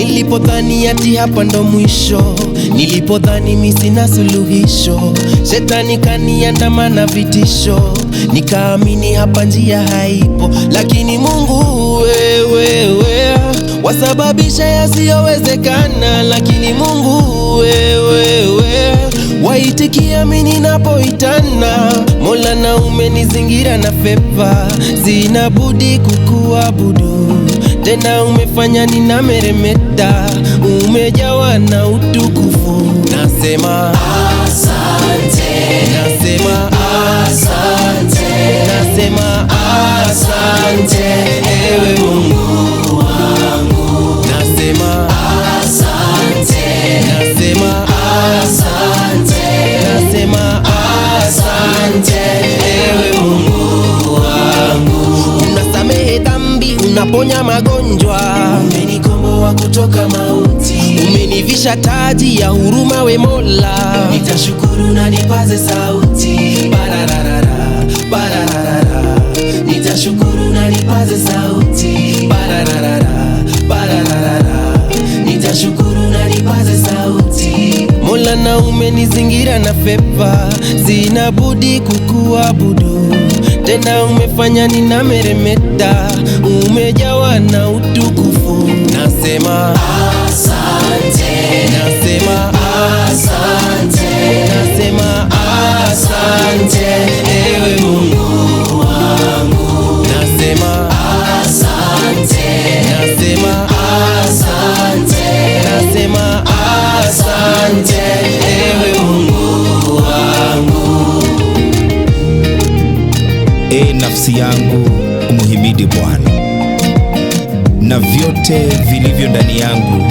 Nilipodhani ati hapa ndo mwisho, nilipodhani mimi sina suluhisho, shetani kaniandamana vitisho, nikaamini hapa njia haipo. Lakini Mungu wewe wasababisha yasiyowezekana. Lakini Mungu wewe waitikia mimi ninapoitana. Mola na umenizingira na favor, sina budi kukuabudu. Tena umefanya ninameremeta, umejawa na utukufu. Nasema asante, nasema asante, nasema asante ewe Mungu wangu. Nasema asante, nasema asante, nasema asante ewe Mungu wangu. Unasamehe dhambi, unaponya magonjwa, umenikomboa kutoka mauti, umenivisha taji ya huruma we Mola. Nitashukuru na nipaze sauti, bararara bararara. Nitashukuru na nipaze sauti, bararara bararara. Nitashukuru na nipaze sauti. Mola na umenizingira na favor, sina budi kukuabudu. Tena umefanya ninameremeta, umejawa na utukufu. Nasema asante, nasema asante, nasema asante ewe Mungu wangu. Nasema asante, nasema asante, nasema asante ewe Mungu wangu. Nafsi yangu umuhimidi Bwana, na vyote vilivyo ndani yangu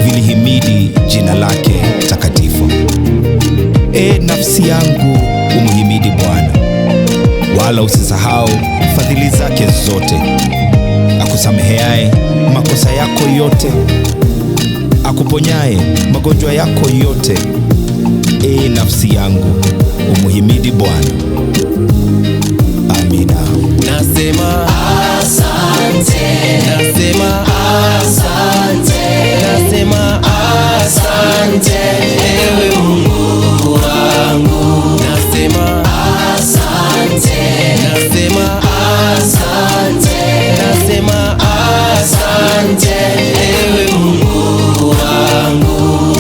vilihimidi jina lake takatifu. Nafsi yangu umuhimidi Bwana, wala usisahau fadhili zake zote. Akusameheaye makosa yako yote, akuponyaye magonjwa yako yote. Nafsi yangu umuhimidi Bwana. Amina. Nasema asante, nasema asante, nasema asante ewe Mungu wangu. Nasema asante, nasema asante, nasema asante ewe Mungu wangu.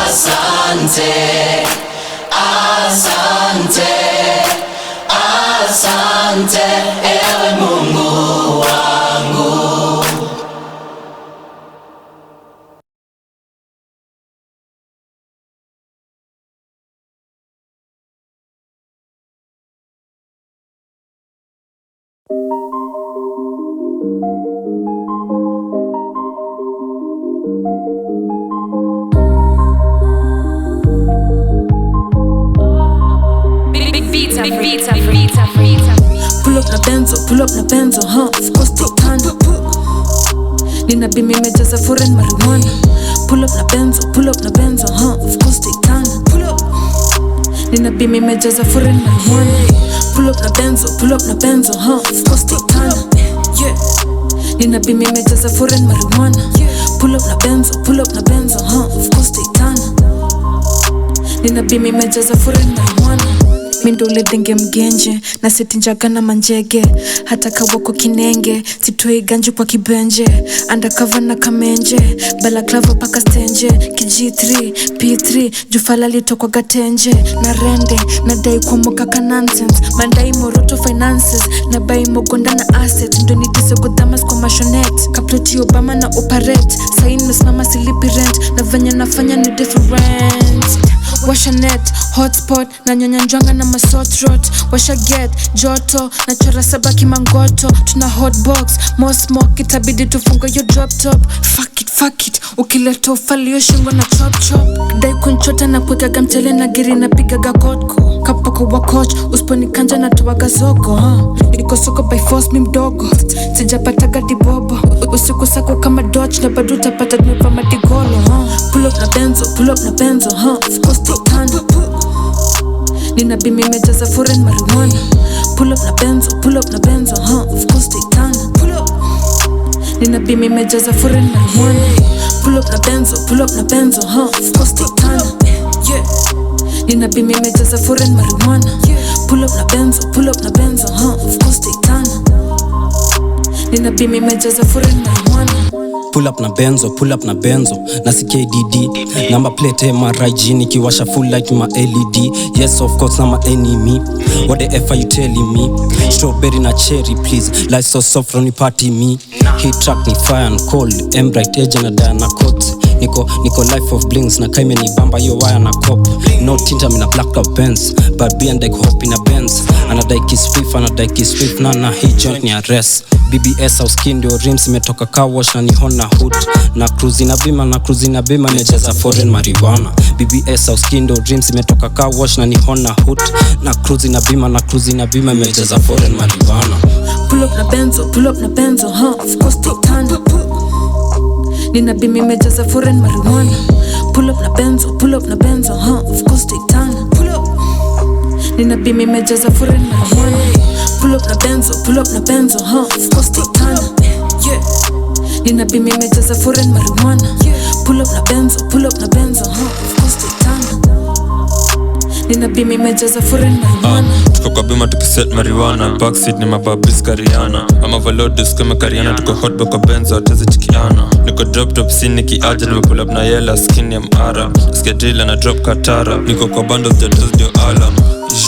Asante, asante, asante ewe Mungu wangu. Pull up na benzo, of course take time. Nina bimi mejaza foreign marijuana. Pull up na benzo, of course take time. Nina bimi mejaza foreign marijuana. Pull up na benzo, of course take time. Yeah. Nina bimi mejaza foreign marijuana. Pull up na benzo, of course take time. Nina bimi mejaza foreign marijuana. Mindo ule denge mgenje, na seti njaga na manjege. Hata kawako kinenge, sitoi ganji kwa kibenje. Undercover na kamenje, balaklava paka stenje. Kg3, P3, jufala lito kwa gatenje. Na rende, na dai kwa moka ka nonsense. Mandai moroto finances, na bai mogonda na asset. Ndo nitise godamas kwa mashonet. Kaploti Obama na operate, sain mesimama silipi rent. Na venya nafanya ni different. Washa net, hotspot, na nyonya njwanga na masotrot. Washa get, joto, na chora sabaki mangoto. Tuna hotbox, more smoke, itabidi tufunga yo drop top. Fuck it, ukileta ufalio shingo na chop. Dai kunchota na kwekaga mtele na giri na pigaga kotko. Kapoko wa coach, usponi kanja na tuwaga soko. Iko soko by force mi mdogo, sijapataga dibobo. Usiku sako kama dodge, na bado utapata nipa madigolo. Pull up na benzo, of course take time. Nina bimi mejaza foreign marijuana. Pull up na benzo, of course take time. Nina bimi mejaza foreign marijuana. Pull up na benzo, of course take time. Yeah. Nina bimi mejaza foreign marijuana. Pull up na benzo, of course take time. Nina bimi mejaza foreign marijuana. Pull up na benzo, na CKDD. Number plate MRIG, nikiwasha full light my LED. Yes of course I'm my enemy. What the F are you telling me? Strawberry na cherry please, life so soft from party me. Heat track ni fire and cold, M-Bright edge na Diana coat. Niko life of blings, na kaime ni bamba yo wire na cop. No tint I'm in a blacked up Benz, but be and like hop in a Benz. Anadai kiss fifth, na hii joint ni arrest. BBS au skin ndio rims imetoka car wash na ni Honda hood. Na cruising na bima mejaza foreign marijuana. BBS au skin ndio rims imetoka car wash na ni Honda hood. Na cruising na bima mejaza foreign marijuana. Pull up na benzo, of course take time. Nina bimi mejaza foreign marijuana. Pull up na benzo, of course take time. Nina bimi mejaza foreign marijuana. Pull up na benzo, of course take time. Yeah. Nina bimi mejaza foreign marijuana. Pull up na benzo, of course take time. Nina bimi mejaza foreign marijuana. Tuko kwa bima tukiset marijuana. Backseat ni mababis kariana. Ama valodis kama kariana. Tuko hotbox kwa benzo atezi chikiana. Niko drop top scene nikiaja. Nime pull up na yela skin ya mara. Skedrila na drop katara. Niko kwa bundles ya does dio alarm.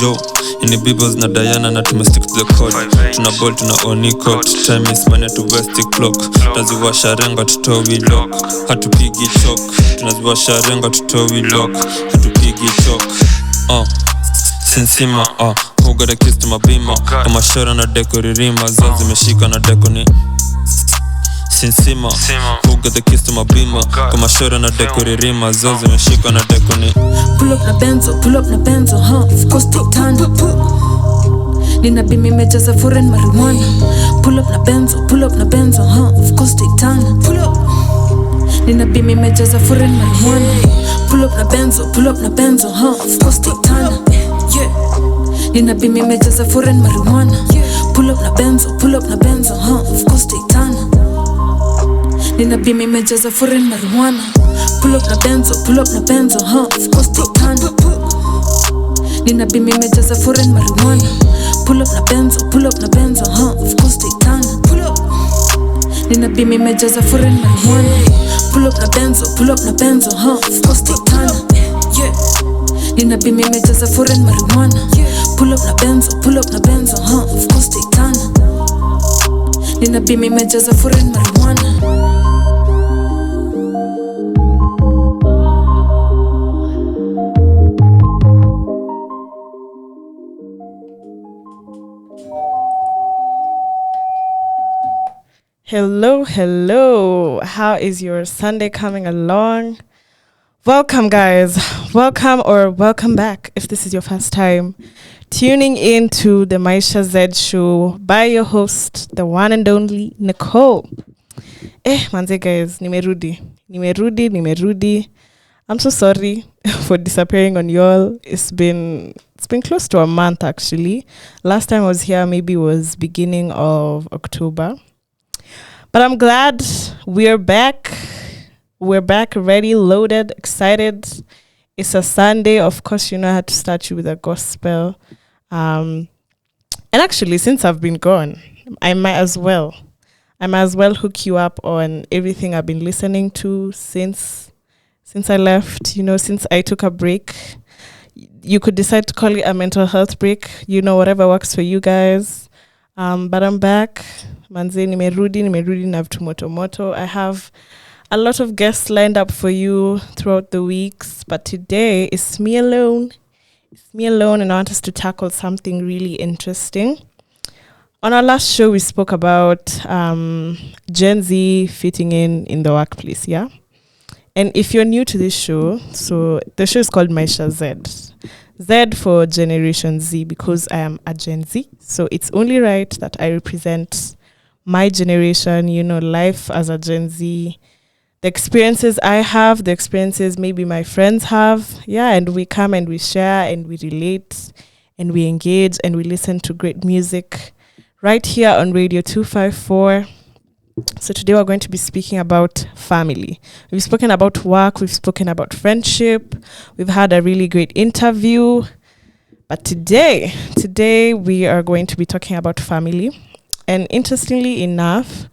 Jo ini bibos na Diana na tumestick to the code. Tuna ball tuna onikot. Time is money to west clock. Tunaziwasha renga tutowi lock. Hatupigi chok. Tunaziwasha renga tutowi lock. Hatupigi chok. Sinsima, who got a kiss to my bima. Kama shora na deko ririma. Zazi meshika na deko ni Sinsima, who got the kiss to my bima. Kama shora na deko ririma. Zazi meshika na deko ni Pull up na benzo, of course take time. Nina bimi mejaza foreign marijuana. Pull up na benzo, of course take time. Nina bimi mejaza foreign marijuana. Pull up na benzo, of course take time. Yeah. Nina bimi mejaza foreign marijuana. Pull up na benzo, of course take time. Nina bimi mejaza foreign marijuana. Pull up na benzo, of course take time. Nina bimi mejaza foreign marijuana. Pull up na benzo, of course take time. Nina bimi mejaza foreign marijuana. Pull up na benzo, of course take time. Yeah. Nina bimi mejaza foreign marijuana. Pull up na benzo, of course take time. Nina bimi mejaza foreign marijuana. Hello. How is your Sunday coming along? Welcome, guys. Welcome back if this is your first time tuning in to the Maisha ZED show by your host, the one and only Nicole. Manze guys, nimerudi. I'm so sorry for disappearing on y'all. It's been close to a month actually. Last time I was here maybe was beginning of October. But I'm glad we're back. We're back, ready, loaded, excited. It's a Sunday. Of course, I had to start you with a gospel. And actually, since I've been gone, I might as well hook you up on everything I've been listening to since I left, since I took a break. You could decide to call it a mental health break, whatever works for you guys. But I'm back. Manze nimerudi na vitu moto. I have a lot of guests lined up for you throughout the weeks, but today it's me alone. And I want us to tackle something really interesting. On our last show, we spoke about Gen Z fitting in the workplace, yeah? And if you're new to this show, so the show is called Maisha ZED. Z for Generation Z, because I am a Gen Z. So it's only right that I represent my generation, life as a Gen Z, the experiences I have, the experiences maybe my friends have. Yeah, and we come and we share and we relate and we engage and we listen to great music right here on Radio 254. So today we're going to be speaking about family. We've spoken about work, we've spoken about friendship, we've had a really great interview. But today we are going to be talking about family. And interestingly enough,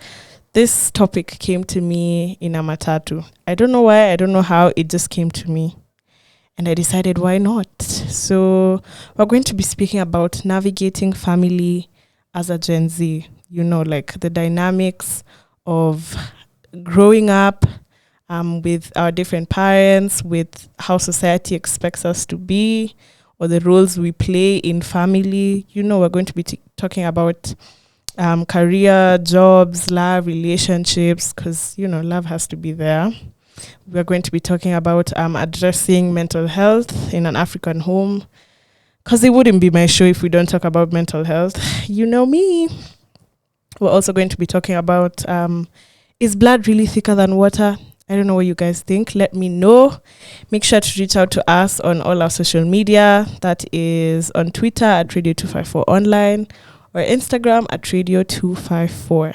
this topic came to me in a matatu. I don't know why, I don't know how, it just came to me. And I decided, why not? So we're going to be speaking about navigating family as a Gen Z. You know, like the dynamics of growing up with our different parents, with how society expects us to be, or the roles we play in family. You know, we're going to be talking about career, jobs, love, relationships, because, you know, love has to be there. We're going to be talking about addressing mental health in an African home, because it wouldn't be my show if we don't talk about mental health. You know me. We're also going to be talking about is blood really thicker than water? I don't know what you guys think. Let me know. Make sure to reach out to us on all our social media. That is on Twitter at Radio254 Online or Instagram at Radio254.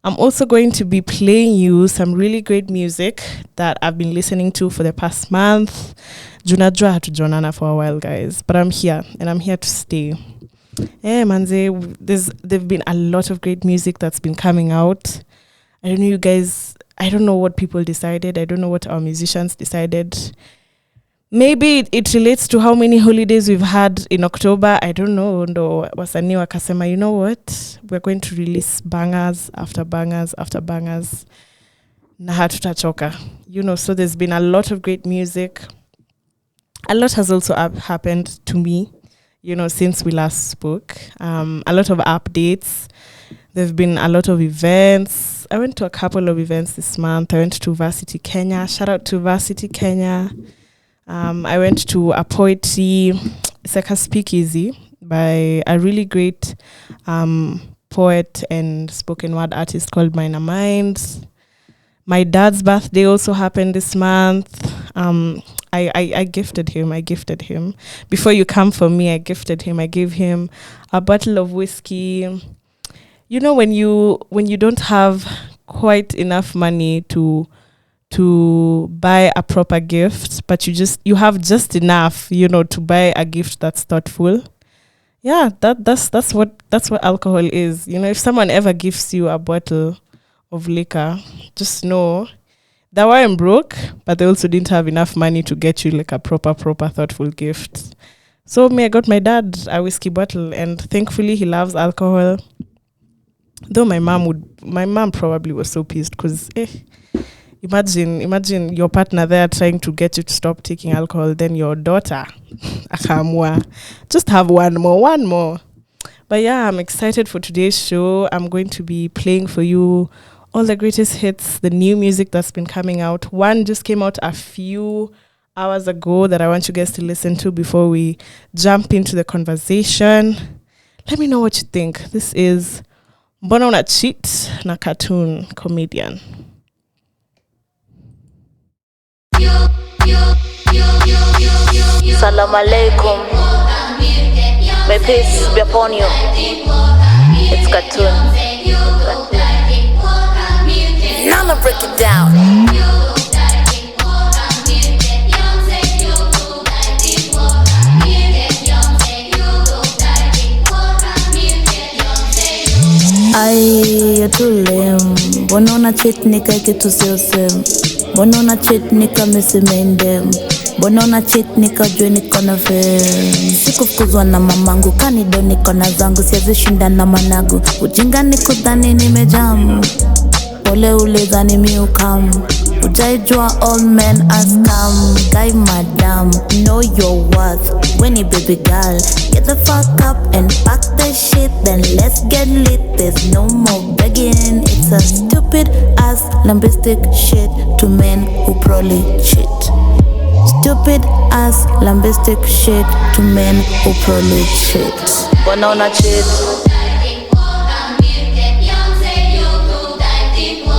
I'm also going to be playing you some really great music that I've been listening to for the past month. Junajua hatujaonana for a while, guys, but I'm here and I'm here to stay. Manze, there've been a lot of great music that's been coming out. I don't know, you guys, I don't know what people decided. I don't know what our musicians decided. Maybe it relates to how many holidays we've had in October. I don't know. Ndo wasanii wakasema, you know what? We're going to release bangers after bangers after bangers. Na hatutachoka. You know, so there's been a lot of great music. A lot has also happened to me, you know, since we last spoke. A lot of updates. There've been a lot of events. I went to a couple of events this month. I went to Varsity Kenya. Shout out to Varsity Kenya. I went to a poetry, it's like a speakeasy by a really great poet and spoken word artist called Minor Minds. My dad's birthday also happened this month. I gifted him. Before you come for me, I gifted him. I gave him a bottle of whiskey. You know, when you don't have quite enough money to buy a proper gift, but you have just enough, you know, to buy a gift that's thoughtful. Yeah, that's what alcohol is. You know, if someone ever gives you a bottle of liquor, just know they weren't broke, but they also didn't have enough money to get you like a proper thoughtful gift. So I got my dad a whiskey bottle, and thankfully he loves alcohol. Though my mom probably was so pissed because imagine your partner there trying to get you to stop taking alcohol, then your daughter akamua just have one more. But yeah, I'm excited for today's show. I'm going to be playing for you all the greatest hits, the new music that's been coming out. One just came out a few hours ago that I want you guys to listen to before we jump into the conversation. Let me know what you think. This is Mbona Una Cheat na Cartoon Comedian. Salam alaikum. May peace be upon you. It's Cartoon. Now I'ma break it down. Ay, you're too lame. Mbona una cheat nika kitu sio same. Mbona una cheat nika misi main dem. Mbona una cheat nika jwe niko na fame. Sikufukuzwa na mamangu, kanido niko na zangu. Siwezi shinda na managu, ujinga nikudhani nimejamu. Pole ulidhani miukamu, ujaijua all men are scam. Guy madam, know your worth. When you baby girl, get the fuck up and pack the shit, then let's get lit. There's no more begging. It's a stupid ass lambistic shit to men who probably cheat. Stupid ass lambistic shit to men who probably cheat. Mbona una cheat?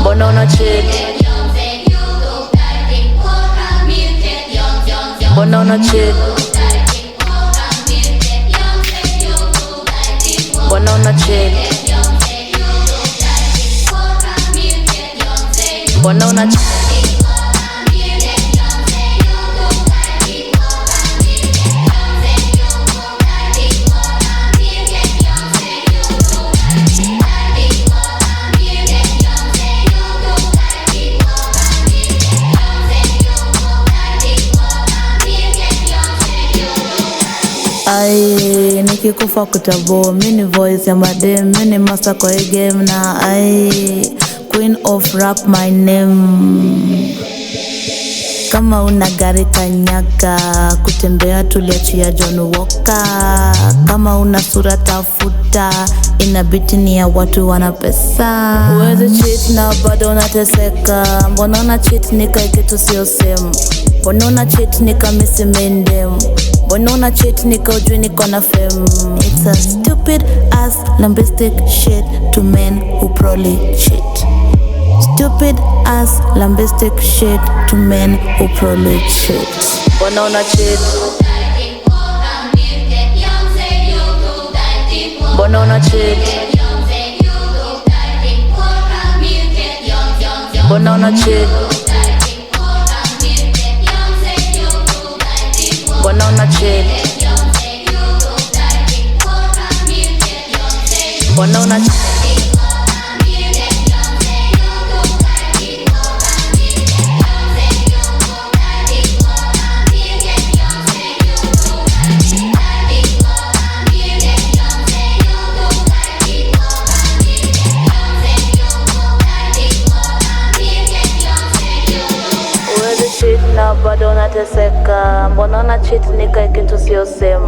Mbona una cheat? Mbona una cheat? Mbona una cheat? mbona una cheat. Ai, nikikufa kutabo, mini voice ya madem, mini master kwa hii game na ai, queen of rap my name. Kama una gari kanyaga, kutembea tuliachia John Walker. Kama una sura tafuta, inabiti ni ya watu wana pesa. Uwezi cheat na bado unateseka, mbona una cheat nika kitu sio same. Mbona una cheat nika misi mendem, mbona una cheat nika ujui niko na fame. It's a stupid ass lambistic shit to men who probably cheat. Stupid ass lambistic shit to men who probably cheat. Mbona una cheat? Mbona una cheat? Mbona una cheat? Mbona una cheat? Mbona una cheat? Na bado unateseka, mbona una cheat nika kitu sio same.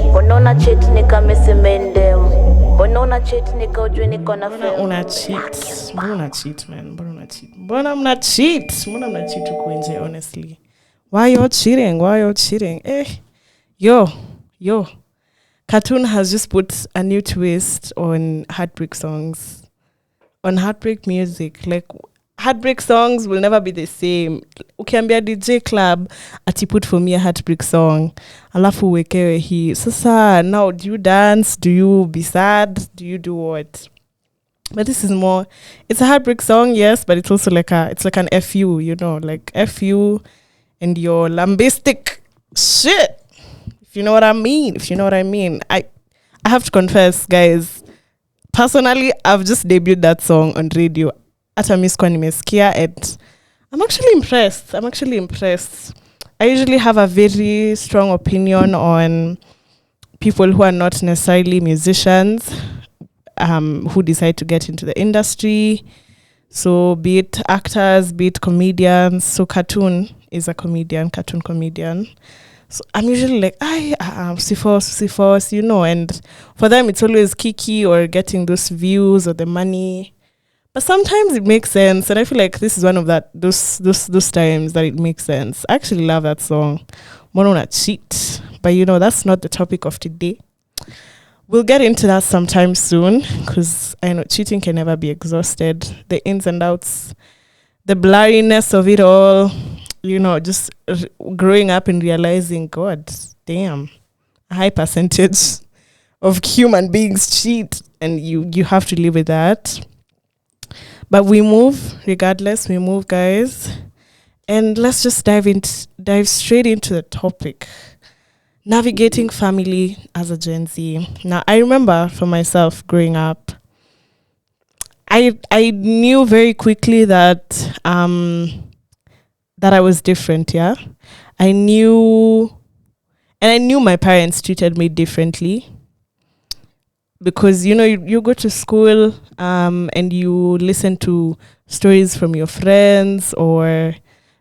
Mbona una cheat nika misi mendem, mbona una cheat nika ujui niko na fame. Una cheat. Mbona una cheat, man? Mbona una cheat? Mbona mna cheat? Mbona mna cheat huko nje, honestly? Why you cheating? Why you cheating? Yo. Cartoon has just put a new twist on heartbreak songs. On heartbreak music. Like, heartbreak songs will never be the same. Ukiambia DJ club ati put for me a heartbreak song, alafu wekewe hii. Sasa, now do you dance? Do you be sad? Do you do what? But this is more, it's a heartbreak song, yes, but it's also like an FU, you know, like FU and your lambistic shit. If you know what I mean. I have to confess, guys, personally, I've just debuted that song on radio. Ata mi sikuwa nimesikia, and I'm actually impressed. I usually have a very strong opinion on people who are not necessarily musicians, who decide to get into the industry. So be it actors, be it comedians. So Cartoon is a cartoon comedian. So I'm usually like, Sifos, you know, and for them it's always kiki or getting those views or the money. But sometimes it makes sense, and I feel like this is one of those times that it makes sense. I actually love that song, Mbona una cheat. But you know, that's not the topic of today. We'll get into that sometime soon, because I know cheating can never be exhausted. The ins and outs, the blurriness of it all, you know, just growing up and realizing, God damn, a high percentage of human beings cheat, and you have to live with that. But we move, regardless, guys. And let's just dive straight into the topic. Navigating family as a Gen Z. Now, I remember for myself growing up, I knew very quickly that I was different, yeah? I knew my parents treated me differently. Because, you know, you go to school and you listen to stories from your friends, or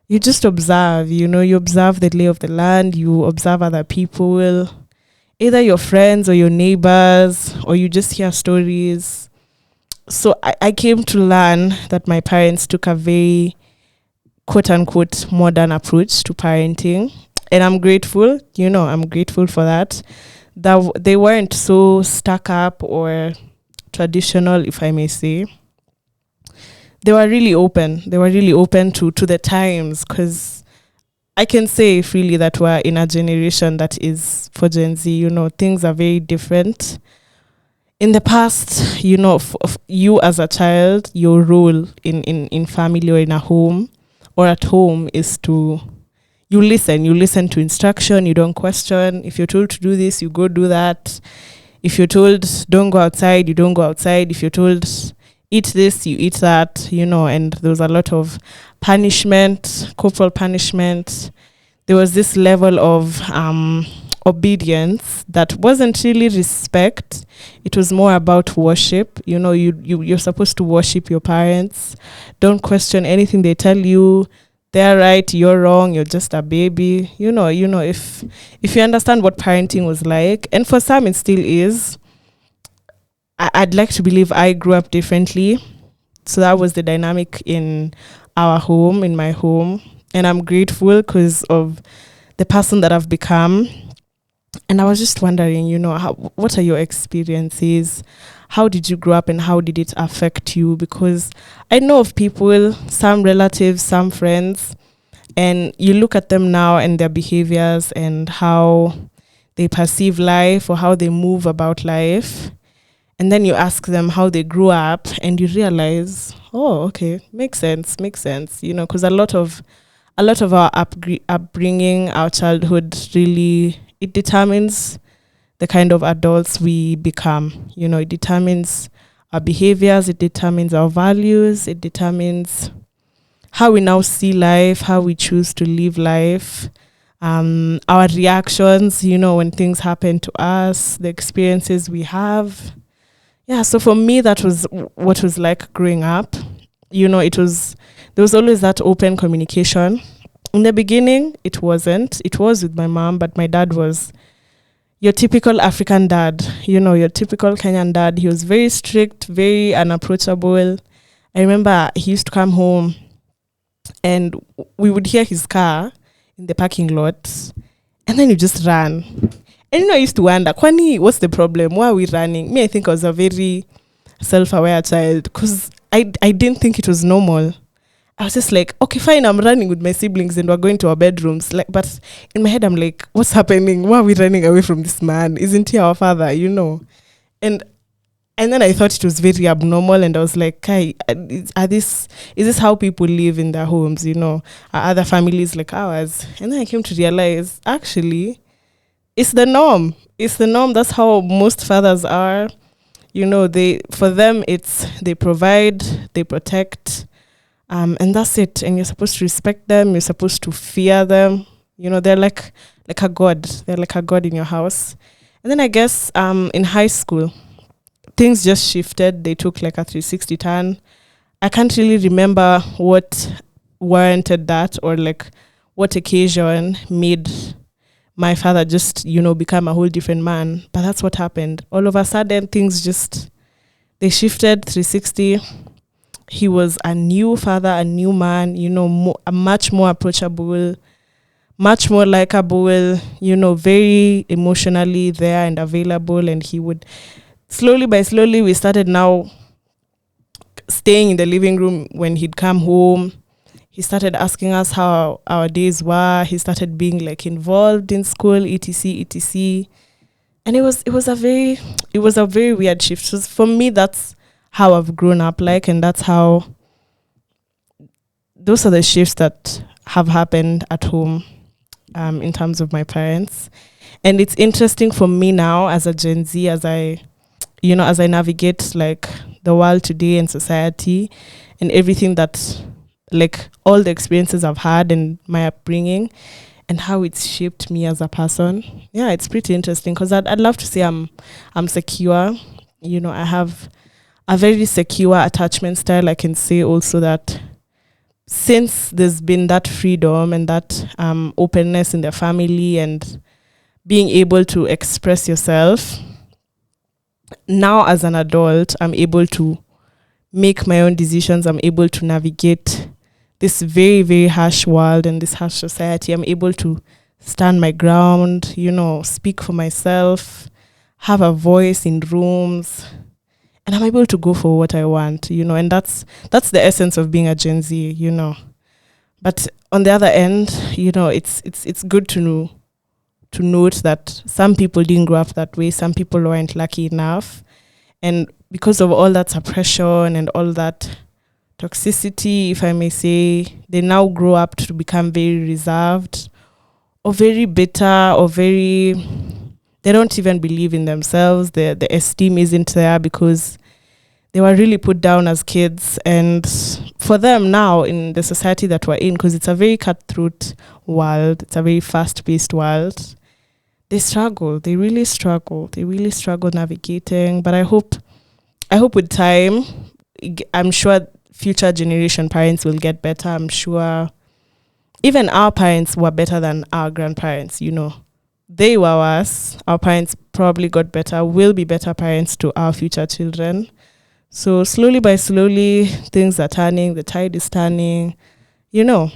you just observe, you know, you observe the lay of the land, you observe other people, either your friends or your neighbors, or you just hear stories. So I came to learn that my parents took a very quote unquote modern approach to parenting. And I'm grateful, you know, for that. That they weren't so stuck up or traditional, if I may say. They were really open. They were really open to the times, because I can say freely that we're in a generation that is for Gen Z, you know, things are very different. in the past, you as a child, your role in family or in a home or at home is to you listen to instruction, you don't question. If you're told to do this, you go do that. If you're told don't go outside, you don't go outside. If you're told eat this, you eat that, and there was a lot of punishment, corporal punishment. There was this level of obedience that wasn't really respect. It was more about worship. You're supposed to worship your parents. Don't question anything they tell you. They're right, you're wrong, you're just a baby. If you understand what parenting was like, and for some it still is, I'd like to believe I grew up differently. So that was the dynamic in our home, in my home. And I'm grateful because of the person that I've become. And I was just wondering, what are your experiences? How did you grow up and how did it affect you? Because I know of people, some relatives, some friends, and you look at them now and their behaviors and how they perceive life or how they move about life. And then you ask them how they grew up and you realize, oh, okay, makes sense, because a lot of our upbringing, our childhood really, it determines the kind of adults we become. It determines our behaviors, it determines our values, it determines how we now see life, how we choose to live life, our reactions, when things happen to us, the experiences we have. Yeah, so for me, that was what was like growing up. There was always that open communication. In the beginning, it wasn't. It was with my mom, but my dad was your typical African dad, your typical Kenyan dad. He was very strict, very unapproachable. I remember he used to come home and we would hear his car in the parking lot and then you just ran. And I used to wonder, Kwani, what's the problem? Why are we running? Me, I think I was a very self-aware child because I didn't think it was normal. I was just like, okay, fine, I'm running with my siblings and we're going to our bedrooms. But in my head, I'm like, what's happening? Why are we running away from this man? Isn't he our father? And then I thought it was very abnormal. And I was like, Kai, is this how people live in their homes? Are other families like ours? And then I came to realize, actually, it's the norm. It's the norm. That's how most fathers are. For them, it's they provide, they protect. And that's it. And you're supposed to respect them. You're supposed to fear them. They're like a god. They're like a god in your house. And then I guess in high school, things just shifted. They took like a 360 turn. I can't really remember what warranted that or like what occasion made my father just, become a whole different man. But that's what happened. All of a sudden, things they shifted 360. He was a new father, a new man, much more approachable, much more likable, very emotionally there and available. And he would slowly we started now staying in the living room when he'd come home. He started asking us how our days were. He started being like involved in school, etc. And it was a very weird shift. So for me, that's how I've grown up and that's how those are the shifts that have happened at home in terms of my parents. And it's interesting for me now as a Gen Z, as I navigate like the world today and society and everything that like all the experiences I've had and my upbringing and how it's shaped me as a person. Yeah, it's pretty interesting because I'd love to say I'm secure. I have a very secure attachment style. I can say also that since there's been that freedom and that openness in the family and being able to express yourself, now as an adult, I'm able to make my own decisions. I'm able to navigate this very, very harsh world and this harsh society. I'm able to stand my ground, speak for myself, have a voice in rooms, and I'm able to go for what I want, and that's the essence of being a Gen Z, But on the other end, it's good to note that some people didn't grow up that way. Some people weren't lucky enough. And because of all that suppression and all that toxicity, if I may say, they now grow up to become very reserved or very bitter or very, they don't even believe in themselves. The esteem isn't there because they were really put down as kids. And for them now in the society that we're in, because it's a very cutthroat world, it's a very fast-paced world, they struggle. They really struggle. They really struggle navigating. But I hope with time, I'm sure future generation parents will get better. I'm sure even our parents were better than our grandparents, you know. They were worse. Our parents probably got better, will be better parents to our future children. So slowly by slowly, things are turning, the tide is turning, you know.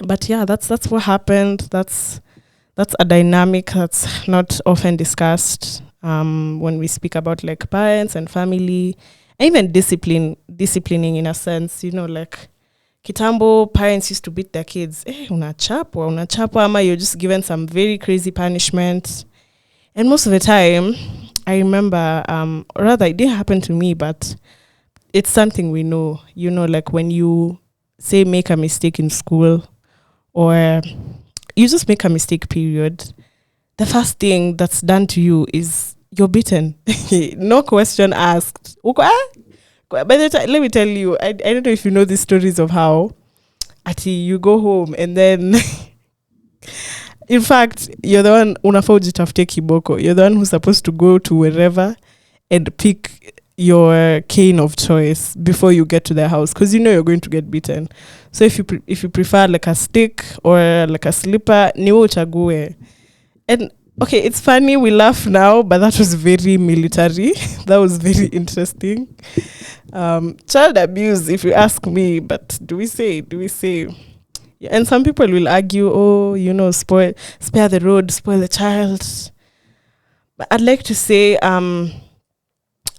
But yeah, that's what happened. That's a dynamic that's not often discussed when we speak about like parents and family, and even disciplining in a sense, you know, like kitambo parents used to beat their kids. Unachapwa, ama you're just given some very crazy punishment. And most of the time, I remember, or rather it didn't happen to me, but it's something we know, you know, like when you say make a mistake in school or you just make a mistake, period, the first thing that's done to you is you're beaten. No question asked. By the time, let me tell you, I don't know if you know these stories of how you go home and then in fact you're the one unafaa ujitafute kiboko. You're the one who's supposed to go to wherever and pick your cane of choice before you get to their house, because you know you're going to get beaten. So if you prefer like a stick or like a slipper, niwe uchague. And okay, it's funny, we laugh now, but that was very military. That was very interesting. Child abuse, if you ask me, but do we say? Yeah, and some people will argue, oh, you know, spare the road, spoil the child. But I'd like to say,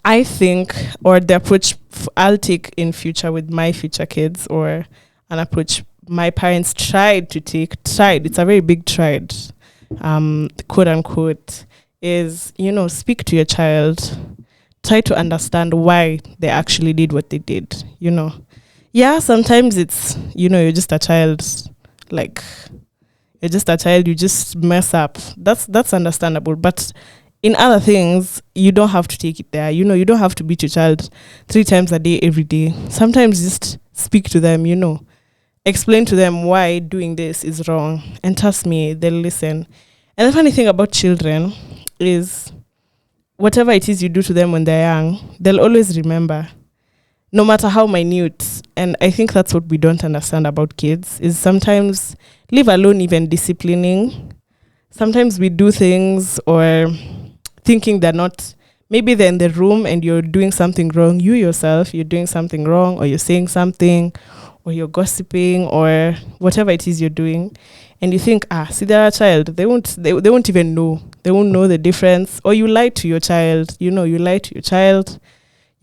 I think, or the approach I'll take in future with my future kids, or an approach my parents tried, it's a very big tried, quote unquote, is, you know, speak to your child, try to understand why they actually did what they did, you know. Yeah, sometimes it's, you know, you're just a child, you just mess up. That's understandable. But in other things, you don't have to take it there. You know, you don't have to beat your child 3 times a day, every day. Sometimes just speak to them, you know. Explain to them why doing this is wrong. And trust me, they'll listen. And the funny thing about children is whatever it is you do to them when they're young, they'll always remember, no matter how minute. And I think that's what we don't understand about kids, is sometimes, leave alone even disciplining, sometimes we do things or thinking they're not, maybe they're in the room and you're doing something wrong, you yourself, you're doing something wrong, or you're saying something, or you're gossiping, or whatever it is you're doing, and you think, see, they're a child, they won't even know, they won't know the difference. Or you lie to your child, you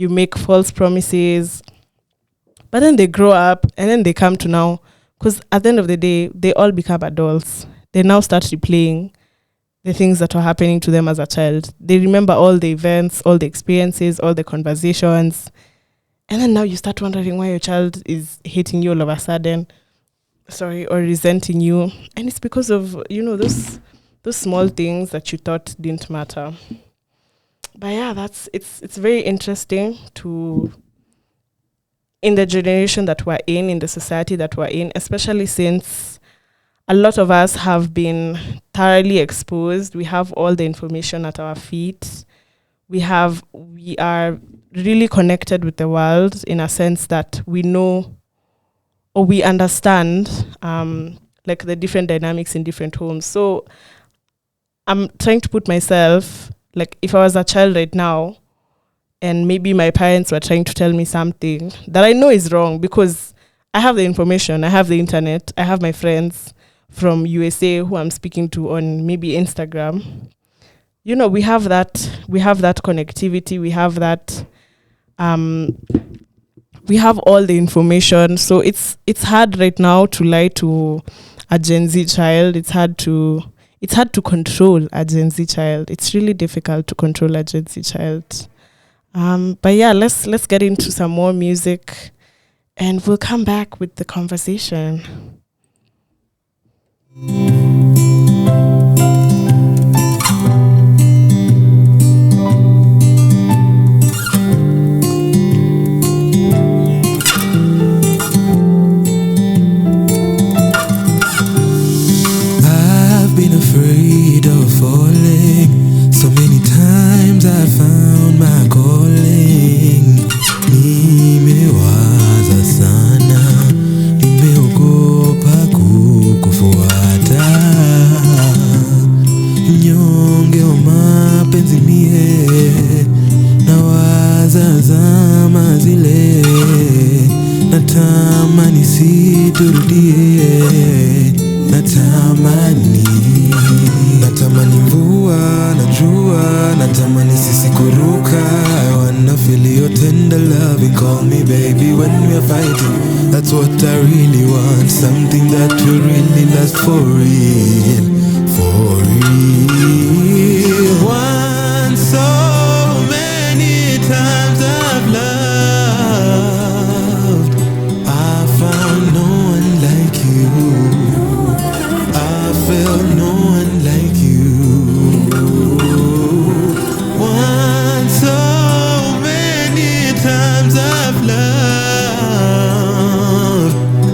make false promises, but then they grow up and then they come to now, because at the end of the day, they all become adults. They now start replaying the things that were happening to them as a child. They remember all the events, all the experiences, all the conversations. And then now you start wondering why your child is hating you all of a sudden, or resenting you. And it's because of, you know, those small things that you thought didn't matter. But yeah, it's very interesting to, in the generation that we're in the society that we're in, especially since a lot of us have been thoroughly exposed. We have all the information at our feet. We are really connected with the world in a sense that we know or we understand like the different dynamics in different homes. So I'm trying to put myself, like if I was a child right now and maybe my parents were trying to tell me something that I know is wrong, because I have the information, I have the internet, I have my friends from USA who I'm speaking to on maybe Instagram. You know, we have that connectivity, we have that, we have all the information. So it's hard right now to lie to a Gen Z child. It's hard to control a Gen Z child. It's really difficult to control a Gen Z child. But yeah, let's get into some more music, and we'll come back with the conversation. I've been afraid of falling. So many times I found my calling. Nimewaza sana, nimeogopa kukufuata. Mnyonge wa mapenzi mie, nawaza zama zile. Natamani siturudie, natamani mvua na jua, natamani sisi kuruka. I wanna feel your tender loving, call me baby when we're fighting. That's what I really want, something that will really last for real, for real. Once so many times I've loved, I found no one like you. I felt no one like you. Once so many times I've loved,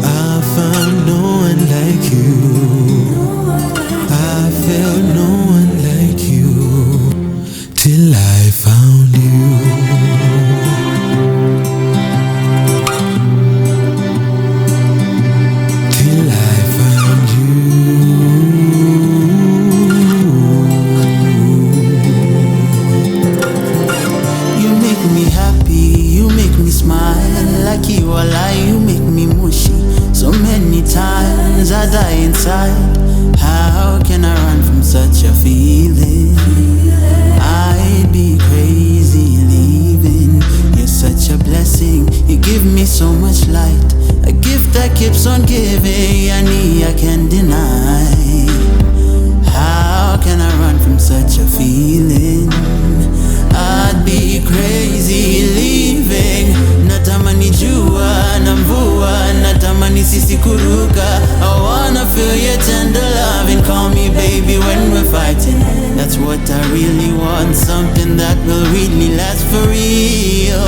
I found no one like you. I felt no one like you, till I found you. Till I found you. You make me happy, you make me smile. Like you are lie, you make me mushy. So many times I die inside. How can I run from such a feeling? I'd be crazy leaving. You're such a blessing, you give me so much light. A gift that keeps on giving, I can't deny. How can I run from such a feeling? I'd be crazy leaving. Natamani jua na mvua, natamani sisi kuruka. I wanna feel your tender loving, call me baby when we're fighting. That's what I really want, something that will really last for real,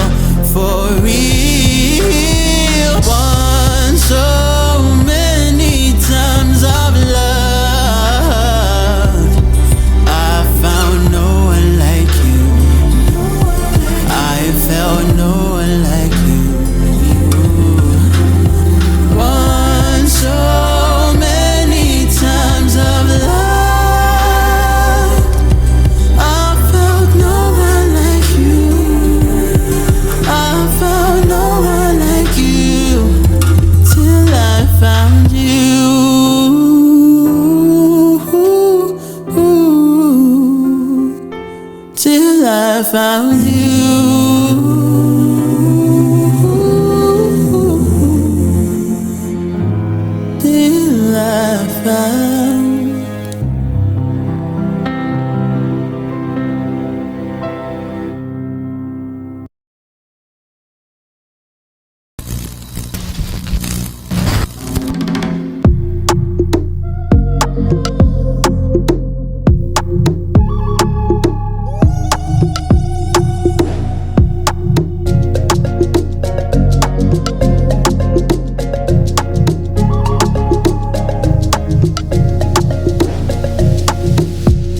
for real. Once so many times I've loved, I found no one like you. I felt no one like you. Once so many times I've loved, I felt no one like you. I felt no one like you, till I found you. Till I found you. Till I found.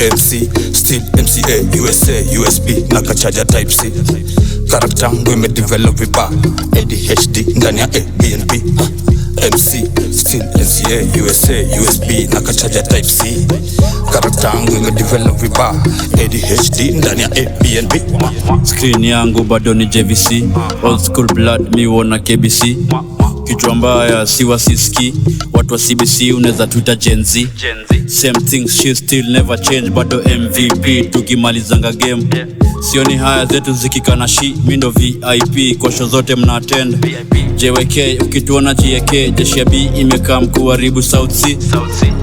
MC, still MCA, USA, USB, nakachaja type C. Character yangu imedevelop vibaya, ADHD ndani ya ABNB. MC, still MCA, USA, USB, nakachaja type C. Character yangu imedevelop vibaya, ADHD ndani ya ABNB. Screen yangu bado ni JVC, old school blood mi wona KBC. Kichwa mbaya si wasiski, watu wa CBC unaweza tuita Gen Z. Same thing, she still never change, bado MVP tukimalizanga game. Sioni haya zetu zikikana shi. Mindo VIP kwa show zote mna attend. JWK ukituona JK. Jeshi ya B imekaa mkuharibu South C.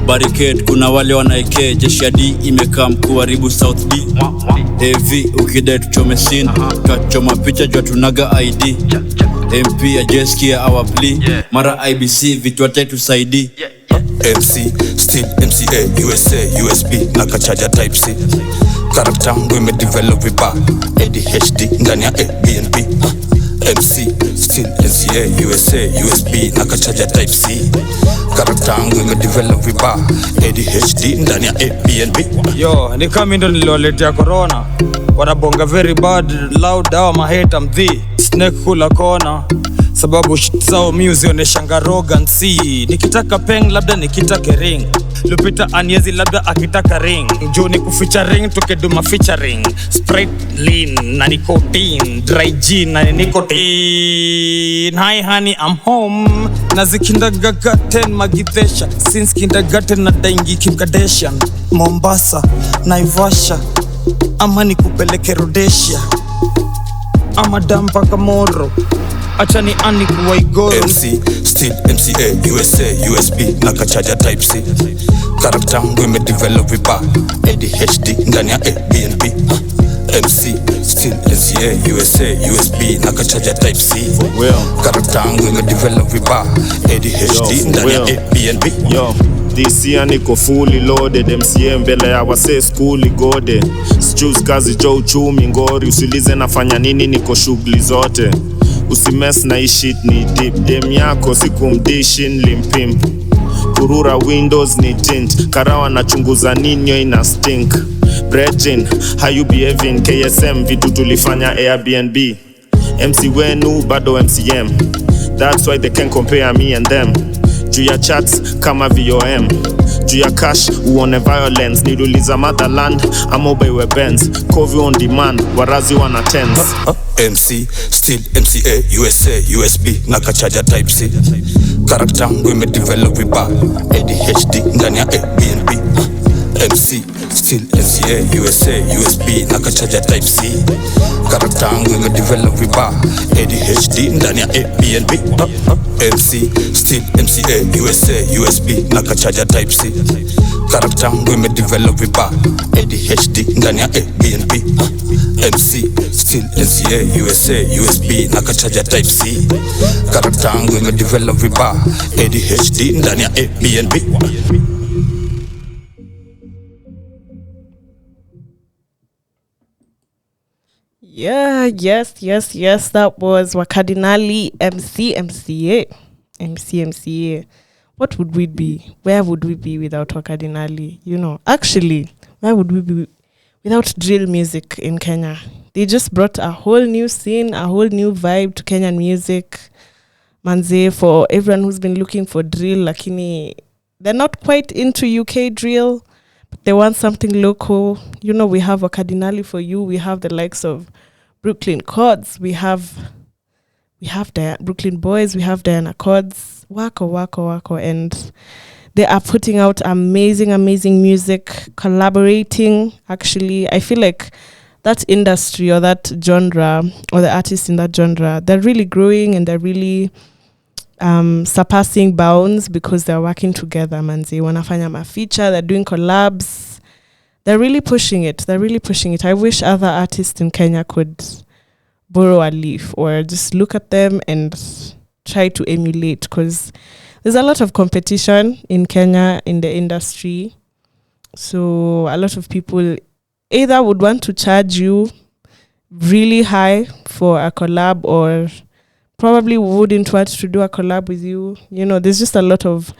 Barricade kuna wale wanaeke. Jeshi ya D imekaa mkuharibu South B. AV ukidai tuchome scene. Kachoma picha jua tunaga ID. MP ya Jeskia our plea. Mara IBC vitu watatu saidi. MC, still MCA, USA, USB, nakachaja type C. Character yangu imedevelop vibaya, ADHD ndani ya BNP. MC, still MCA, USA, USB, nakachaja type C. Character yangu imedevelop vibaya, ADHD ndani ya BNP. Yo, ni kama ndo niliwaletea corona. Wanabonga very bad, loud, awa maheta mdhi. Snake kula kona. Sababu shit zao music oneshanga arrogance. Nikitaka peng labda nikitaka ring. Lupita Anyezi labda akitaka ring. Juu ni kuficha ring tukeduma featuring. Sprite lean na nicotine. Dry gin na nicotine. Hi honey I'm home. Nazi kindergarten magidesha. Since kindergarten na daingi Kim Kardashian. Mombasa, Naivasha. Ama nikupeleke Rhodesia. Ama dampa kamoro. Acha ni ani kuwa igoro. MC, still MCA, USA, USB, nakachaja type C. Character yangu imedevelop vibaya, ADHD ndani ya BNP. MC, still MCA, USA, USB, nakachaja type C. Character yangu imedevelop vibaya, ADHD ndani ya BNP. Yo, this year niko fully loaded. MCA mbele ya wase skuli gode. Sichoose kazi jo uchumi ngori. Usilize nafanya nini niko shughuli zote. Usimes na ishit ni deep. Dem yako siku mdishin limpimp. Kurura windows ni tint. Karawa na chunguza ninyo ina stink. Brethren, how you behaving? KSM vitu tulifanya Airbnb. MC wenu bado MCM. That's why they can't compare me and them. Juu ya chats kama VOM. Juu ya cash uone violence. Niluliza motherland ama ubeiwe Benz. Covi on demand, warazi wana tens. MC, still MCA, USA, USB, nakachaja type C. Character yangu imedevelop vibaya, ADHD ndani ya BNP. MC, still MCA, USA, USB, nakachaja type C. Character yangu imedevelop vibaya, ADHD ndani ya BNP. MC, still MCA, USA, USB, nakachaja type C. Character yangu imedevelop vibaya, ADHD ndani ya BNP. MC, still MCA, USA, USB, nakachaja type C. Character yangu imedevelop vibaya, ADHD ndani ya BNP. Yeah, yes. That was Wakadinali MCA. What would we be? Where would we be without Wakadinali? You know, actually, where would we be without drill music in Kenya? They just brought a whole new scene, a whole new vibe to Kenyan music. Manze, for everyone who's been looking for drill, lakini they're not quite into UK drill, but they want something local. You know, we have Wakadinali for you. We have the likes of Brooklyn Chords. We have Brooklyn Boys. We have Diana Chords. Wako. And they are putting out amazing music, collaborating. Actually, I feel like that industry or that genre or the artists in that genre, they're really growing and they're really surpassing bounds because they're working together, manzi. Wanafanya mafeature, they're doing collabs. They're really pushing it. I wish other artists in Kenya could borrow a leaf or just look at them and try to emulate, because there's a lot of competition in Kenya in the industry. So a lot of people either would want to charge you really high for a collab or probably wouldn't want to do a collab with you. You know, there's just a lot of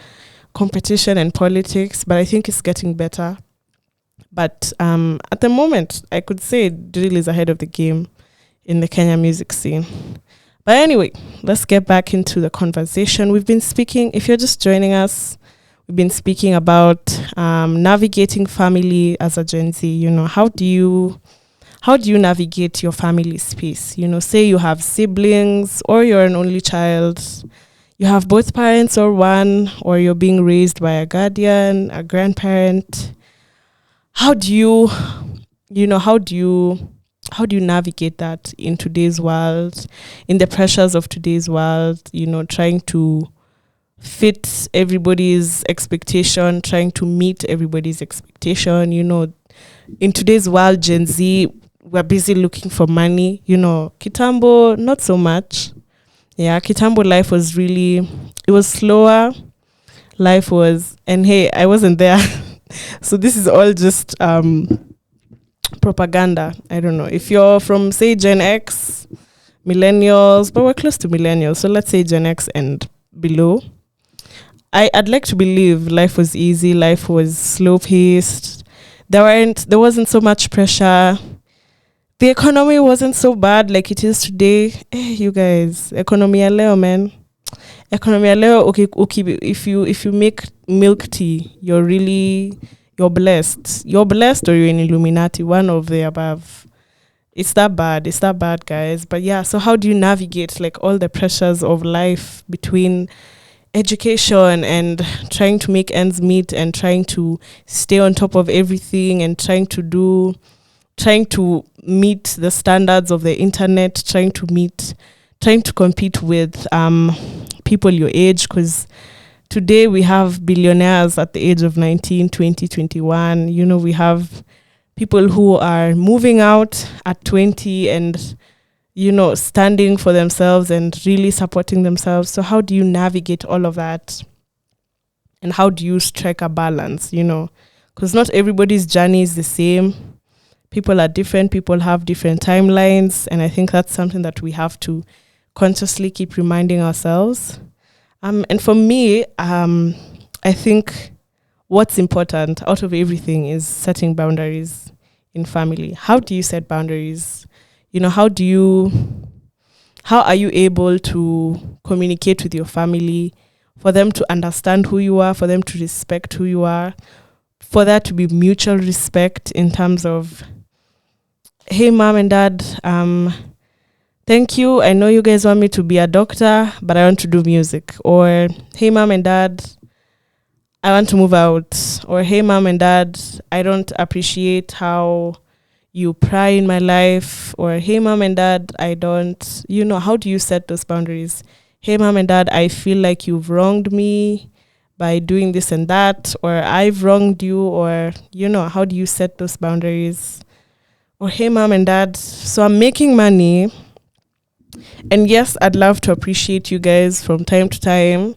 competition and politics, but I think it's getting better. But at the moment, I could say drill is ahead of the game in the Kenya music scene. But anyway, let's get back into the conversation. We've been speaking, if you're just joining us, we've been speaking about navigating family as a Gen Z. You know, how do you navigate your family space? You know, say you have siblings or you're an only child, you have both parents or one, or you're being raised by a guardian, a grandparent. How do you how do you navigate that in today's world, in the pressures of today's world, trying to fit everybody's expectation, trying to meet everybody's expectation, in today's world, Gen Z, we're busy looking for money, Kitambo, not so much. Yeah, Kitambo life was really, it was slower. Life was, and hey, I wasn't there. So this is all just propaganda. I don't know. If you're from, say, Gen X, millennials, but we're close to millennials, so let's say Gen X and below, I'd like to believe life was easy, life was slow-paced. There wasn't so much pressure. The economy wasn't so bad like it is today. You guys, economy ya leo, man. Economy ya leo, okay, if you make milk tea, you're blessed. You're blessed or you're an Illuminati, one of the above. It's that bad, guys. But yeah, so how do you navigate like all the pressures of life between education and trying to make ends meet and trying to stay on top of everything and trying to meet the standards of the internet, trying to compete with people your age, because today we have billionaires at the age of 19, 20, 21. We have people who are moving out at 20 and standing for themselves and really supporting themselves. So how do you navigate all of that? And how do you strike a balance, Because not everybody's journey is the same. People are different. People have different timelines. And I think that's something that we have to consciously keep reminding ourselves. And for me, I think what's important out of everything is setting boundaries in family. How do you set boundaries? How are you able to communicate with your family, for them to understand who you are, for them to respect who you are, for that to be mutual respect in terms of, hey, mom and dad, thank you. I know you guys want me to be a doctor, but I want to do music. Or, hey, mom and dad, I want to move out. Or, hey, mom and dad, I don't appreciate how you pry in my life. Or, hey, mom and dad, I don't, how do you set those boundaries? Hey, mom and dad, I feel like you've wronged me by doing this and that, or I've wronged you, or, how do you set those boundaries? Or, hey, mom and dad, so I'm making money. And yes, I'd love to appreciate you guys from time to time,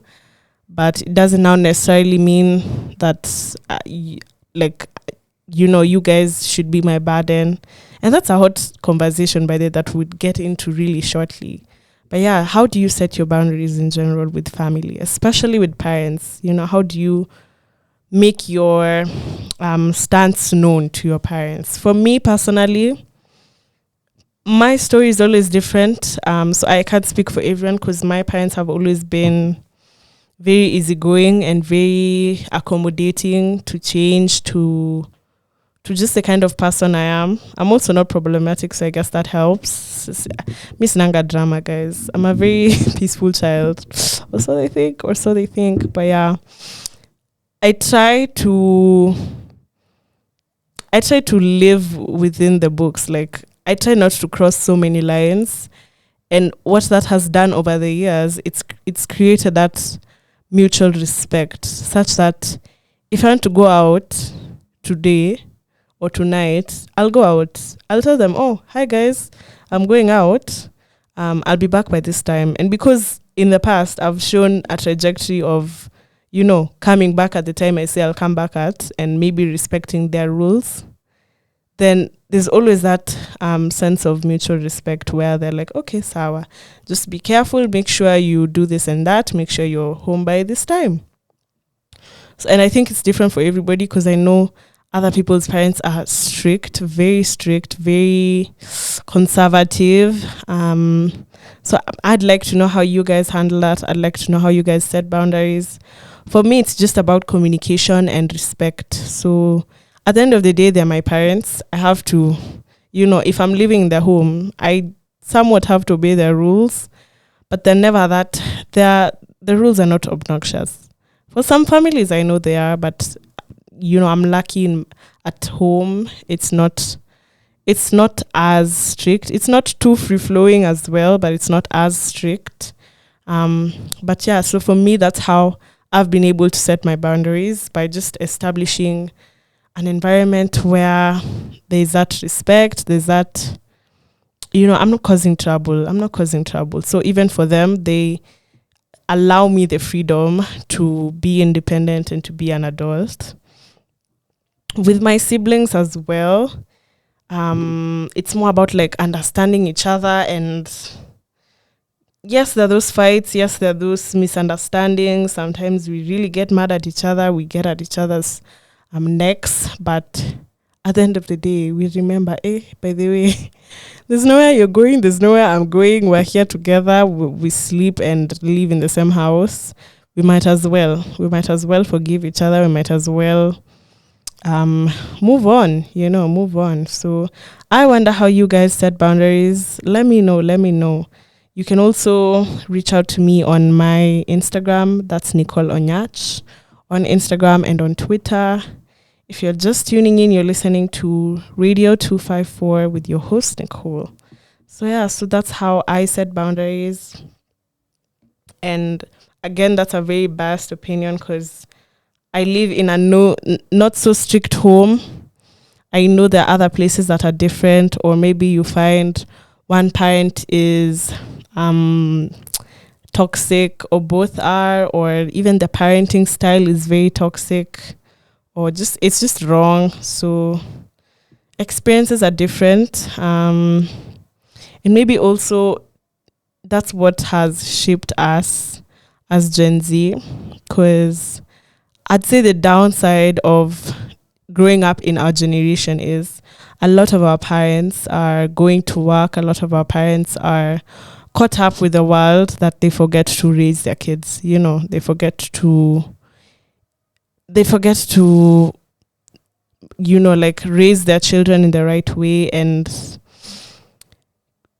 but it doesn't now necessarily mean that, you guys should be my burden. And that's a hot conversation, by the way, that we'd get into really shortly. But yeah, how do you set your boundaries in general with family, especially with parents? How do you make your stance known to your parents? For me personally, my story is always different. So I can't speak for everyone because my parents have always been very easygoing and very accommodating to change, to just the kind of person I am. I'm also not problematic, so I guess that helps. Miss Nanga drama, guys. I'm a very peaceful child. Or so they think. But yeah, I try to live within the books. Like, I try not to cross so many lines. And what that has done over the years, it's created that mutual respect, such that if I want to go out today or tonight, I'll go out. I'll tell them, oh, hi guys, I'm going out. I'll be back by this time. And because in the past, I've shown a trajectory of, coming back at the time I say I'll come back at, and maybe respecting their rules, then there's always that sense of mutual respect where they're like, okay, sawa, just be careful, make sure you do this and that, make sure you're home by this time. So, and I think it's different for everybody, because I know other people's parents are strict, very conservative. So I'd like to know how you guys handle that. I'd like to know how you guys set boundaries. For me, it's just about communication and respect. So at the end of the day, they're my parents. I have to, if I'm living in their home, I somewhat have to obey their rules, but they're never that. The rules are not obnoxious. For some families, I know they are, but I'm lucky at home. It's not it's not as strict. It's not too free flowing as well, but it's not as strict. But yeah, so for me, that's how I've been able to set my boundaries, by just establishing an environment where there's that respect, there's that, I'm not causing trouble. So even for them, they allow me the freedom to be independent and to be an adult. With my siblings as well, it's more about like understanding each other, and yes, there are those fights, yes, there are those misunderstandings. Sometimes we really get mad at each other, we get at each other's necks, but at the end of the day, we remember, by the way, there's nowhere you're going, there's nowhere I'm going, we're here together, we sleep and live in the same house. We might as well forgive each other, we might as well move on. So I wonder how you guys set boundaries. Let me know. You can also reach out to me on my Instagram. That's Nicole Onyach on Instagram and on Twitter. If you're just tuning in, you're listening to Radio 254 with your host, Nicole. So that's how I set boundaries. And again, that's a very biased opinion because I live in a not so strict home. I know there are other places that are different, or maybe you find one parent is toxic, or both are, or even the parenting style is very toxic, or it's just wrong. So experiences are different, and maybe also that's what has shaped us as Gen Z, because I'd say the downside of growing up in our generation is a lot of our parents are going to work, a lot of our parents are caught up with the world that they forget to raise their kids. They forget to like raise their children in the right way, and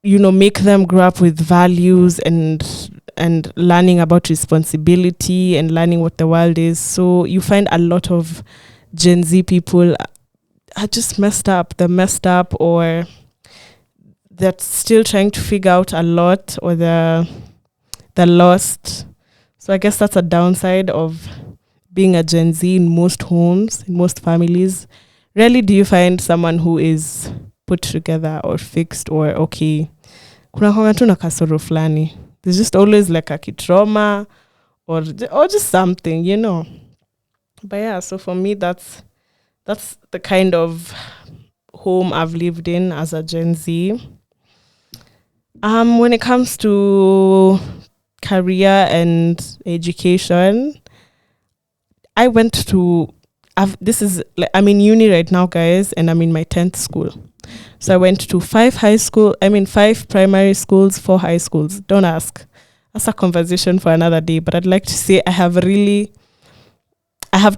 make them grow up with values and learning about responsibility and learning what the world is. So you find a lot of Gen Z people are just messed up. They're messed up, or they're still trying to figure out a lot, or they're lost. So I guess that's a downside of being a Gen Z in most homes, in most families. Rarely do you find someone who is put together or fixed or okay. Kuna kwanga tu na kasoro fulani. There's just always like a kitrauma or just something, But yeah, so for me, that's the kind of home I've lived in as a Gen Z. When it comes to career and education, I'm in uni right now, guys, and I'm in my 10th school. So I went to 5 primary schools, 4 high schools. Don't ask. That's a conversation for another day. But I'd like to say I have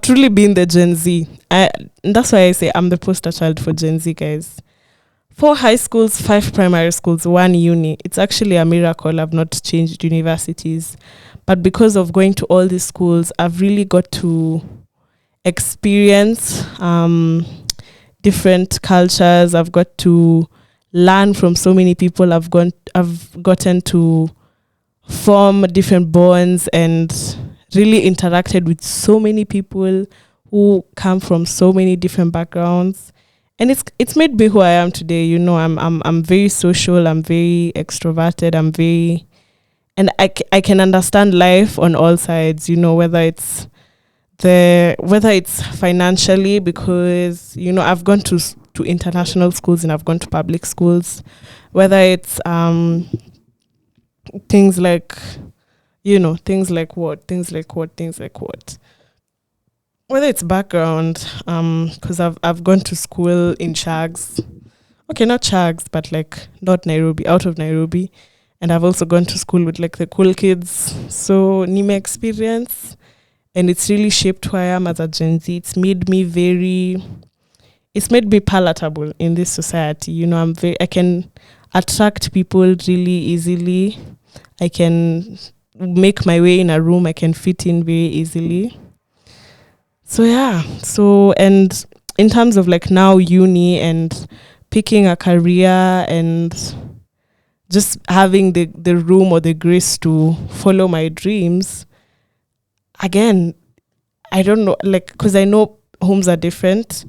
truly been the Gen Z. And that's why I say I'm the poster child for Gen Z, guys. 4 high schools, 5 primary schools, 1 uni. It's actually a miracle I've not changed universities. But because of going to all these schools, I've really got to experience different cultures. I've got to learn from so many people. I've gotten to form different bonds and really interacted with so many people who come from so many different backgrounds, and it's made me who I am today. I'm very social. I'm very extroverted. And I can understand life on all sides. Whether it's financially, because I've gone to international schools and I've gone to public schools, whether it's things like what, whether it's background, because I've gone to school in Shags, okay, not Shags, but like not Nairobi, out of Nairobi, and I've also gone to school with like the cool kids. So Nime experience, and it's really shaped who I am as a Gen Z. It's made me palatable in this society. I can attract people really easily. I can make my way in a room. I can fit in very easily. So yeah. So, and in terms of like now uni and picking a career and just having the room or the grace to follow my dreams, again, I don't know, like, because I know homes are different.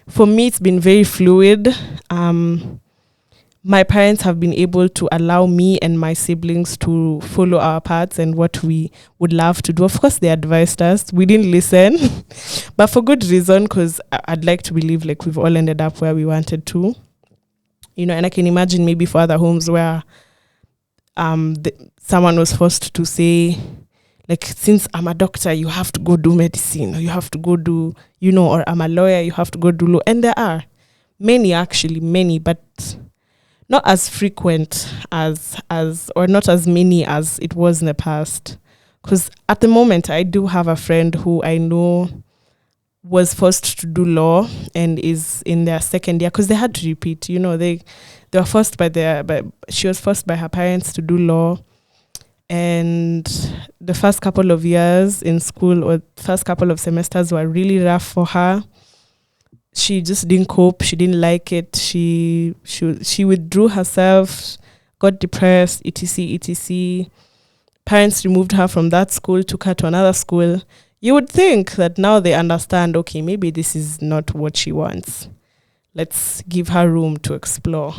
For me, it's been very fluid. My parents have been able to allow me and my siblings to follow our paths and what we would love to do. Of course, they advised us. We didn't listen, but for good reason, because I'd like to believe like we've all ended up where we wanted to. You know, and I can imagine maybe for other homes where someone was forced to say, like, since I'm a doctor, you have to go do medicine, or you have to go do, you know, or I'm a lawyer, you have to go do law. And there are many, but not as frequent as or not as many as it was in the past. Because at the moment, I do have a friend who I know was forced to do law and is in their second year, because they had to repeat. You know, they were forced she was forced by her parents to do law. And the first couple of years in school, or first couple of semesters, were really rough for her. She just didn't cope. She didn't like it. She withdrew herself, got depressed, etc. Parents removed her from that school, took her to another school. You would think that now they understand, okay, maybe this is not what she wants. Let's give her room to explore.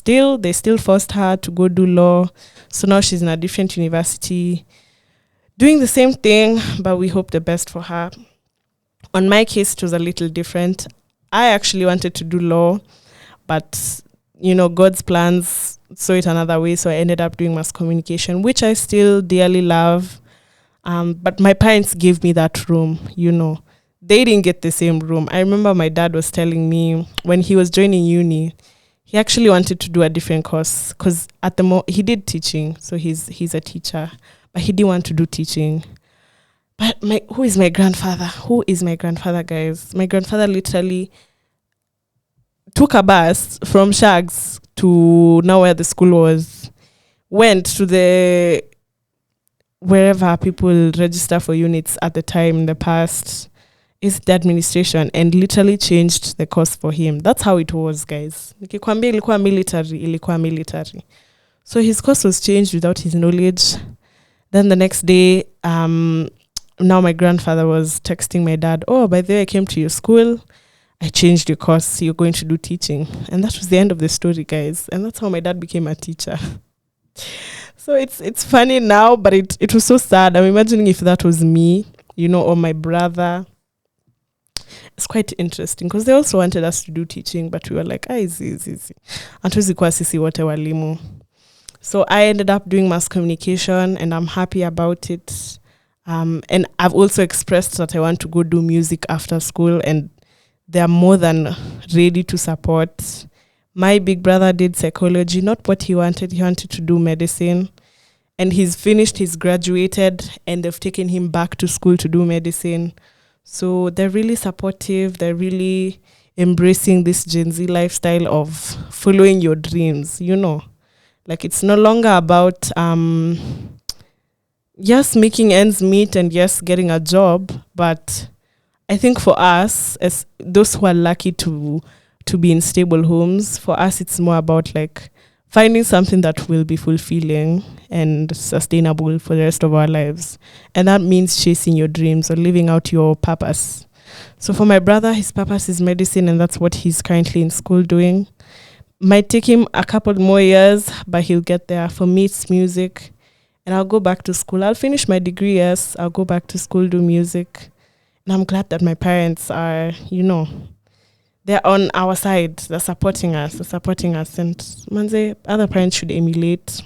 They still forced her to go do law. So now she's in a different university, doing the same thing, but we hope the best for her. On my case, it was a little different. I actually wanted to do law, but, you know, God's plans saw it another way. So I ended up doing mass communication, which I still dearly love. But my parents gave me that room, you know. They didn't get the same room. I remember my dad was telling me when he was joining uni, he actually wanted to do a different course, because at the he did teaching, so he's a teacher, but he didn't want to do teaching. But who is my grandfather? Who is my grandfather, guys? My grandfather literally took a bus from Shags to now where the school was, went to wherever people register for units at the time in the past, is the administration, and literally changed the course for him. That's how it was, guys. Nikikwambia ilikuwa military. So his course was changed without his knowledge. Then the next day, now my grandfather was texting my dad, oh, by the way, I came to your school, I changed your course, you're going to do teaching. And that was the end of the story, guys. And that's how my dad became a teacher. So it's funny now, but it was so sad. I'm imagining if that was me, you know, or my brother. It's quite interesting because they also wanted us to do teaching, but we were like, easy. Hatuwezi kuwa sisi wote walimu. So I ended up doing mass communication, and I'm happy about it. And I've also expressed that I want to go do music after school, and they're more than ready to support. My big brother did psychology, not what he wanted. He wanted to do medicine. And he's finished, he's graduated, and they've taken him back to school to do medicine. So they're really supportive. They're really embracing this Gen Z lifestyle of following your dreams, you know. Like, it's no longer about yes, making ends meet and yes, getting a job. But I think for us, as those who are lucky to be in stable homes, for us, it's more about like finding something that will be fulfilling and sustainable for the rest of our lives. And that means chasing your dreams or living out your purpose. So for my brother, his purpose is medicine, and that's what he's currently in school doing. Might take him a couple more years, but he'll get there. For me, it's music. And I'll go back to school. I'll finish my degree, yes. I'll go back to school, do music. And I'm glad that my parents are, you know, they're on our side. They're supporting us. And manze, other parents should emulate.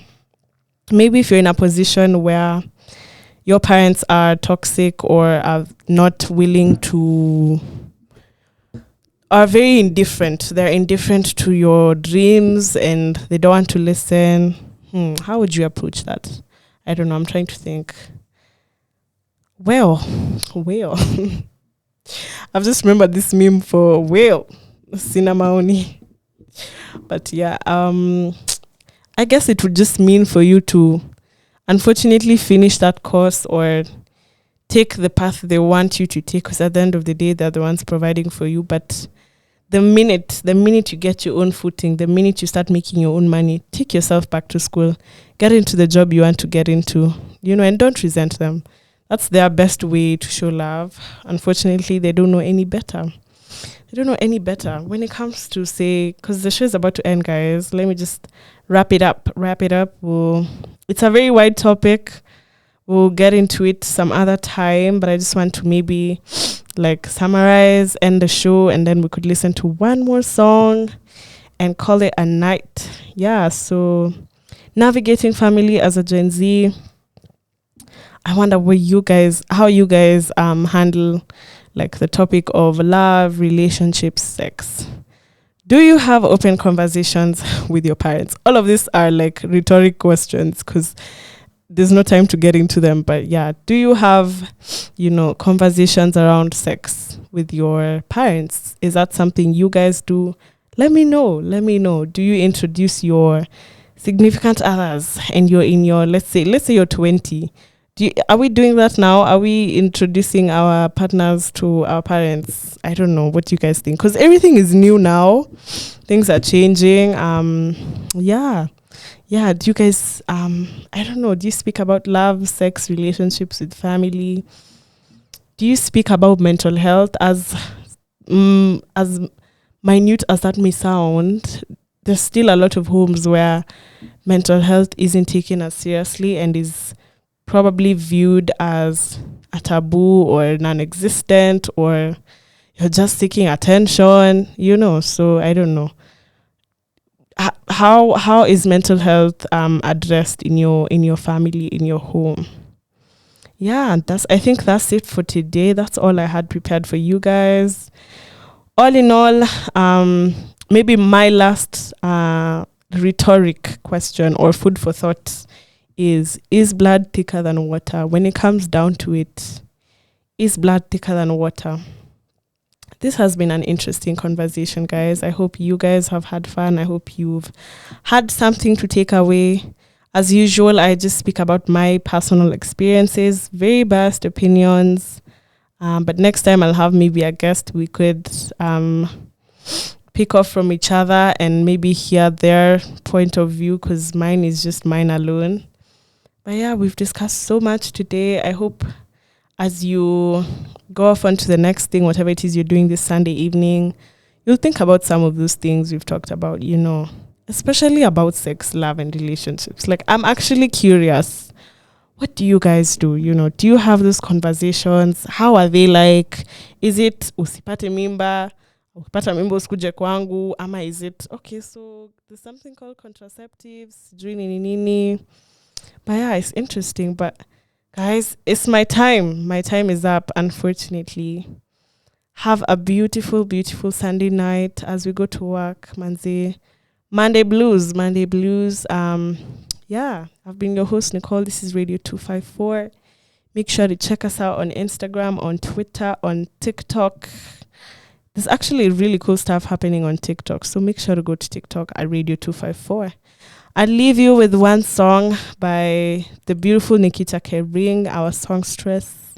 Maybe if you're in a position where your parents are toxic or are not willing to, are very indifferent. They're indifferent to your dreams and they don't want to listen. How would you approach that? I don't know. I'm trying to think. Well. I've just remembered this meme for whale, Sinamaoni. But yeah, I guess it would just mean for you to unfortunately finish that course or take the path they want you to take, because at the end of the day, they're the ones providing for you. But the minute you get your own footing, the minute you start making your own money, take yourself back to school, get into the job you want to get into, and don't resent them. That's their best way to show love. Unfortunately, they don't know any better. When it comes to, say, because the show is about to end, guys. Let me just wrap it up. It's a very wide topic. We'll get into it some other time, but I just want to maybe summarize, end the show, and then we could listen to one more song and call it a night. Yeah, so navigating family as a Gen Z. I wonder how you guys handle the topic of love, relationships, sex. Do you have open conversations with your parents? All of these are rhetoric questions because there's no time to get into them. But yeah, do you have, conversations around sex with your parents? Is that something you guys do? Let me know. Do you introduce your significant others and you're in your, let's say you're 20? Are we doing that now? Are we introducing our partners to our parents? I don't know what you guys think, because everything is new now. Things are changing. Yeah. Do you guys, I don't know, do you speak about love, sex, relationships with family? Do you speak about mental health? As minute as that may sound, there's still a lot of homes where mental health isn't taken as seriously and is probably viewed as a taboo or non-existent, or you're just seeking attention, so I don't know. How is mental health addressed in your family, in your home? Yeah, I think that's it for today. That's all I had prepared for you guys. All in all, maybe my last rhetoric question or food for thought is blood thicker than water? When it comes down to it, is blood thicker than water? This has been an interesting conversation, guys. I hope you guys have had fun. I hope you've had something to take away. As usual, I just speak about my personal experiences, very biased opinions. But next time I'll have maybe a guest we could pick off from each other and maybe hear their point of view, because mine is just mine alone. But yeah, we've discussed so much today. I hope as you go off onto the next thing, whatever it is you're doing this Sunday evening, you'll think about some of those things we've talked about, especially about sex, love, and relationships. I'm actually curious. What do you guys do? Do you have those conversations? How are they like? Is it usipate mimba? Ukipata mimba usikuje kwangu? Ama is it, okay, so there's something called contraceptives, sijui nini. But yeah, it's interesting. But guys, it's my time. My time is up, unfortunately. Have a beautiful, beautiful Sunday night as we go to work, manze. Monday blues. Yeah, I've been your host, Nicole. This is Radio 254. Make sure to check us out on Instagram, on Twitter, on TikTok. There's actually really cool stuff happening on TikTok, so make sure to go to TikTok at Radio 254. I'll leave you with one song by the beautiful Nikita Kering, our songstress,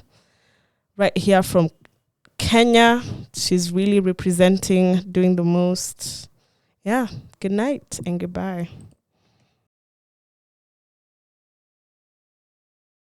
right here from Kenya. She's really representing, doing the most. Yeah, good night and goodbye.